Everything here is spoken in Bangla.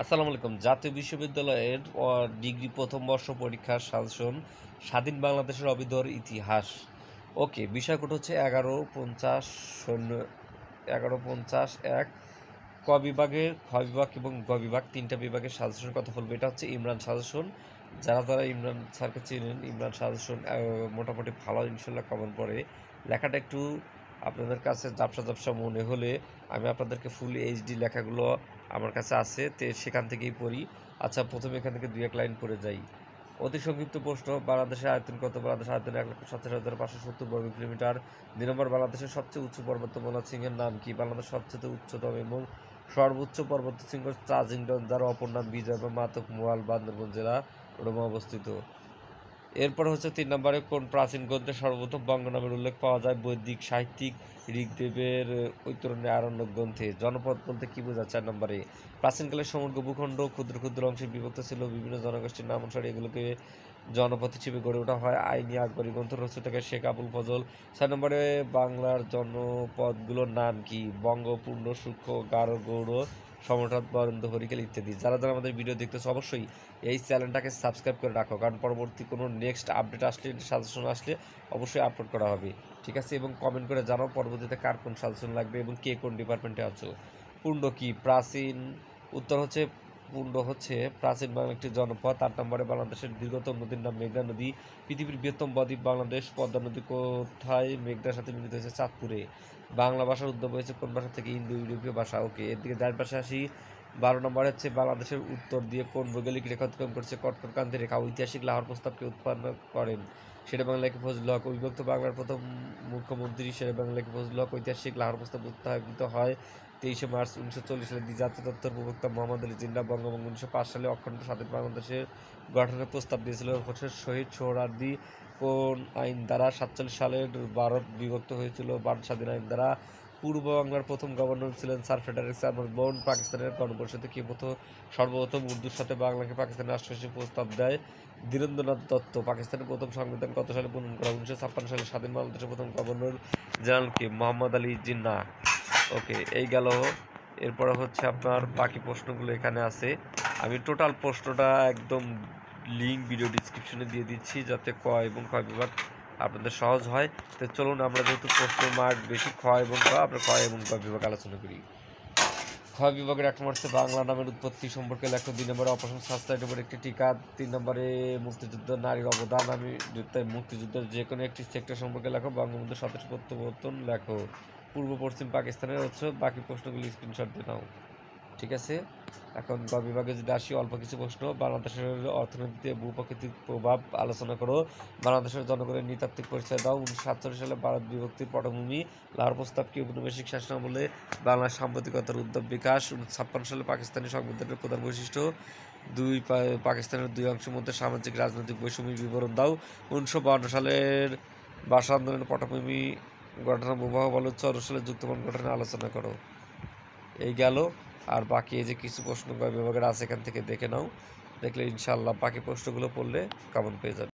আসসালামু আলাইকুম। জাতীয় বিশ্ববিদ্যালয়ের ডিগ্রি প্রথম বর্ষ পরীক্ষার সাজেশন স্বাধীন বাংলাদেশের অবিদর ইতিহাস। ওকে, বিষয় কোড হচ্ছে 1150 শূন্য 1150-1। ক বিভাগের খ বিভাগ এবং গ বিভাগ তিনটা বিভাগের সাজেশনের কথা বলবো। এটা হচ্ছে ইমরান সাজেশন। যারা যারা ইমরান স্যারকে চেনেন, ইমরান সাজেশন মোটামুটি ভালো ইনশাল্লাহ কমন পড়ে। লেখাটা একটু আপনাদের কাছে ঝাপসা ঝাপসা মনে হলে আমি আপনাদেরকে ফুল এইচডি লেখাগুলো আমার কাছে আছে, সেখান থেকেই পড়ি। আচ্ছা, প্রথমে এখান থেকে দুই এক লাইন পড়ে যাই। অতি সংক্ষিপ্ত প্রশ্ন: বাংলাদেশের আয়তন কত? বাংলাদেশের আয়তন 1,27,570 বর্গ কিলোমিটার। 2 নম্বর, বাংলাদেশের সবচেয়ে উঁচু পর্বতমালা সিংহের নাম কি? বাংলাদেশ সবচেয়ে উচ্চতম এবং সর্বোচ্চ পর্বত শৃঙ্গ চাজিংডন, যার অপর নাম বিজয় বা মাতক মোয়াল, বান্দরবান জেলা রোমে অবস্থিত। এরপর হচ্ছে 3 নম্বরে, কোন প্রাচীন গ্রন্থে সর্বপ্রথম বঙ্গ নামের উল্লেখ পাওয়া যায়? বৈদিক সাহিত্যিক ঋগ্বেদের ঐতরণী আরণ্যক গ্রন্থে। জনপদ বলতে কি বোঝায়? 4 নম্বরে, প্রাচীনকালে সমগ্র ভূখণ্ড ক্ষুদ্র ক্ষুদ্র অংশে বিভক্ত ছিল। বিভিন্ন জনগোষ্ঠীর নাম অনুসারে এগুলোকে জনপদ হিসেবে গড়ে ওঠা হয়। আইনি আকবরী গ্রন্থ রচয়িতা শেখ আবুল ফজল। 6 নম্বরে, বাংলার জনপদগুলোর নাম কি? বঙ্গ, পূর্ণ, সূক্ষ্ম, গারো, গৌড়, সমঠাত, বরেন্দ্র, হরিকেল ইত্যাদি। যারা যারা আমাদের ভিডিও দেখতেছে অবশ্যই এই চ্যানেলটাকে সাবস্ক্রাইব করে রাখো, কারণ পরবর্তী কোনো নেক্সট আপডেট আসলে, সাজেশন আসলে অবশ্যই আপলোড করা হবে। ঠিক আছে? এবং কমেন্ট করে জানাও পরবর্তীতে কার কোন সাজেশন লাগবে এবং কে কোন ডিপার্টমেন্টে আছো। পুণ্ড কি? প্রাচীন উত্তর হচ্ছে পুণ্ড হচ্ছে প্রাচীন বাংলার একটি জনপদ। 8 নম্বরে, বাংলাদেশের দীর্ঘতম নদীর নাম মেঘনা নদী। পৃথিবীর বৃহত্তম বদ্বীপ বাংলাদেশ। পদ্মা নদী কোথায় মেঘনার সাথে মিলিত হয়েছে? চাঁদপুরে। বাংলা ভাষার উদ্ভব হয়েছে কোন ভাষা থেকে? ইন্দো ইউরোপীয় ভাষা। ওকে, এর দিকে ডান পাশে আসি। 12 নম্বর হচ্ছে, বাংলাদেশের উত্তর দিয়ে কোন ভৌগোলিক রেখা অতিক্রম করছে? কটকটকান্তি রেখা। ঐতিহাসিক লাহোর প্রস্তাবকে উৎপন্ন করেন শেরে বাংলা লেখক ফজলুল হক। অবিভক্ত বাংলার প্রথম মুখ্যমন্ত্রী শেরে বাংলা লেখক ফজলুল হক। ঐতিহাসিক লাহোর প্রস্তাব উত্থাপিত হয় 23শে মার্চ 1940 সালে। জাতীয় তত্ত্বের প্রবক্তা মোহাম্মদ আলী জিন্নাহ। বঙ্গভঙ্গ 1905 সালে অখণ্ড স্বাধীন বাংলাদেশের গঠনের প্রস্তাব দিয়েছিল হোসেন শহীদ সোহরাওয়ার্দী। কোন আইন দ্বারা 47 সালের ভারত বিভক্ত হয়েছিল? ভারত স্বাধীন আইন দ্বারা। পূর্ব বাংলার প্রথম গভর্নর ছিলেন স্যার ফ্রেডারিক চার্লস। পাকিস্তানের গণপরিষদে কি সর্বপ্রথম উর্দুর সাথে বাংলাকে পাকিস্তানের রাষ্ট্র হিসেবে প্রস্তাব দেয়? ধীরেন্দ্রনাথ দত্ত। পাকিস্তানের প্রথম সংবিধান কত সালে প্রণয়ন করা? 1956 সালে। স্বাধীন বাংলাদেশের প্রথম গভর্নর জেনারেল কে? মোহাম্মদ আলী জিন্নাহ। ওকে, এই গেল। এরপরে হচ্ছে আপনার বাকি প্রশ্নগুলো এখানে আছে। আমি টোটাল প্রশ্নটা একদম লিঙ্ক ভিডিও ডিসক্রিপশনে দিয়ে দিচ্ছি, যাতে ক এবং খ বিভাগ আপনাদের সহজ হয়। তো চলুন আমরা যেহেতু প্রশ্ন মার্ক বেশি খ এবং ক, আমরা ক এবং ক বিভাগ আলোচনা করি। খ বিভাগের 1 নম্বর হচ্ছে বাংলা নামের উৎপত্তি সম্পর্কে লেখো। 2 নম্বরে, অপারেশন সাবস্টাইটের উপর একটি টিকা। 3 নম্বরে, মুক্তিযুদ্ধ নারীর অবদান। আমি মুক্তিযুদ্ধের যে কোনো একটি সেক্টর সম্পর্কে লেখো। বঙ্গবন্ধু স্বদেশ প্রত্যাবর্তন লেখো। পূর্ব পশ্চিম পাকিস্তানের হচ্ছে বাকি প্রশ্নগুলি স্ক্রিনশট দিয়ে নাও। ঠিক আছে? এখন গ বিভাগে যদি আসি, অল্প কিছু প্রশ্ন। বাংলাদেশের অর্থনীতিতে ভূপ্রাকৃতিক প্রভাব আলোচনা করো। বাংলাদেশের জনগণের নৃতাত্ত্বিক পরিচয় দাও। 1947 সালে ভারত বিভক্তির পটভূমি। লাহোর প্রস্তাব কি? ঔপনিবেশিক শাসন আমলে বাংলার সাম্প্রতিকতার উদ্যোগ বিকাশ। 1956 সালে পাকিস্তানি সংবিধানের প্রধান বৈশিষ্ট্য। পাকিস্তানের দুই অংশের মধ্যে সামাজিক রাজনৈতিক বৈষম্যের বিবরণ দাও। 1952 সালের ভাষা আন্দোলনের পটভূমি ঘটনা প্রবাহ বলো। 1964 সালে যুক্তফ্রন্ট গঠনের আলোচনা করো। এই গেল। আর বাকি এই যে কিছু প্রশ্ন বিভাগের আছে, এখান থেকে দেখে নাও। দেখলে ইনশাআল্লাহ বাকি প্রশ্নগুলো পড়লে কমন পেয়ে যাবে।